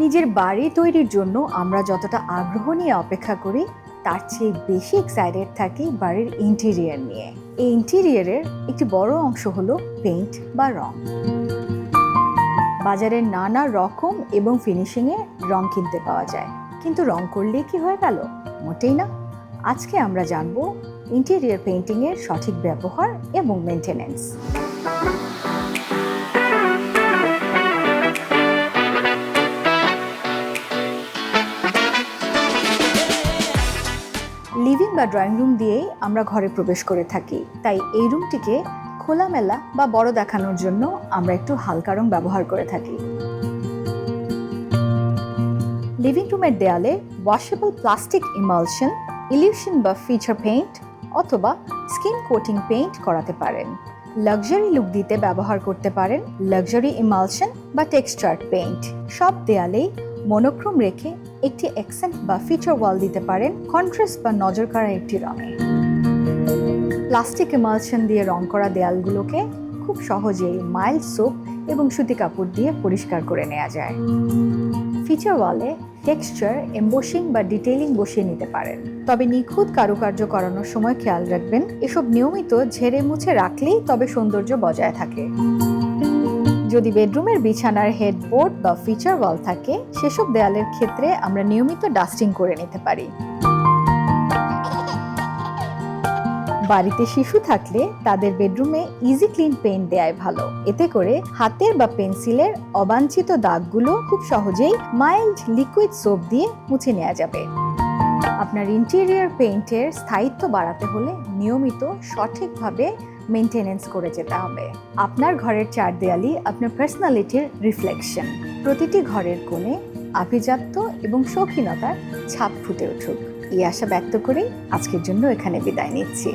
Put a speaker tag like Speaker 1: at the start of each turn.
Speaker 1: নিজের বাড়ি তৈরির জন্য আমরা যতটা আগ্রহ নিয়ে অপেক্ষা করি তার চেয়ে বেশি এক্সাইটেড থাকি বাড়ির ইন্টেরিয়র নিয়ে। এই ইন্টেরিয়রের একটি বড় অংশ হলো পেইন্ট বা রং। বাজারে নানা রকম এবং ফিনিশিংয়ে রং কিনতে পাওয়া যায়, কিন্তু রং করলে কি হয়ে গেল? মোটেই না। আজকে আমরা জানবো ইন্টেরিয়র পেইন্টিংয়ের সঠিক ব্যবহার এবং মেনটেনেন্স। লিভিং বা ড্রয়িং রুম দিয়েই আমরা ঘরে প্রবেশ করে থাকি, তাই এই রুমটিকে খোলামেলা বা বড় দেখানোর জন্য আমরা একটু হালকা রং ব্যবহার করে থাকি। লিভিং রুমের দেয়ালে ওয়াশেবল প্লাস্টিক ইমালশন, ইলিউশন বা ফিচার পেইন্ট অথবা স্কিন কোটিং পেইন্ট করাতে পারেন। লাক্সারি লুক দিতে ব্যবহার করতে পারেন লাক্সারি ইমালশন বা টেক্সচার্ড পেইন্ট। সব দেয়ালেই মনোক্রোম রেখে একটি অ্যাকসেন্ট বা ফিচার ওয়াল দিতে পারেন কন্ট্রাস্ট বা নজর কাড়া একটি রঙে। প্লাস্টিক ইমালশন দিয়ে রং করা দেয়ালগুলোকে খুব সহজেই মাইল্ড সোপ এবং সুতি কাপড় দিয়ে পরিষ্কার করে নেওয়া যায়। ফিচার ওয়ালে টেক্সচার, এমবোসিং বা ডিটেইলিং বসিয়ে নিতে পারেন, তবে নিখুঁত কারুকার্য করানোর সময় খেয়াল রাখবেন এসব নিয়মিত ঝেড়ে মুছে রাখলেই তবে সৌন্দর্য বজায় থাকে। যদি বেডরুমের বিছানার হেডবোর্ড বা ফিচার ওয়াল থাকে, সেসব দেয়ালের ক্ষেত্রে আমরা নিয়মিত ডাস্টিং করে নিতে পারি। বাড়িতে শিশু থাকলে তাদের বেডরুমে ইজি ক্লিন পেইন্ট দেয়াই ভালো। এতে করে হাতের বা পেন্সিলের অবাঞ্ছিত দাগগুলো খুব সহজেই মাইল্ড লিকুইড সোপ দিয়ে মুছে নেওয়া যাবে। আপনার ইন্টেরিয়র পেইন্টের স্থায়িত্ব বাড়াতে হলে নিয়মিত সঠিকভাবে মেনটেনেন্স করে যেতে হবে। আপনার ঘরের চার দেয়ালই আপনার পার্সোনালিটির রিফ্লেকশন। প্রতিটি ঘরের কোণে আভিজাত্য এবং শৌখিনতার ছাপ ফুটে উঠুক, এই আশা ব্যক্ত করেই আজকের জন্য এখানে বিদায় নিচ্ছি।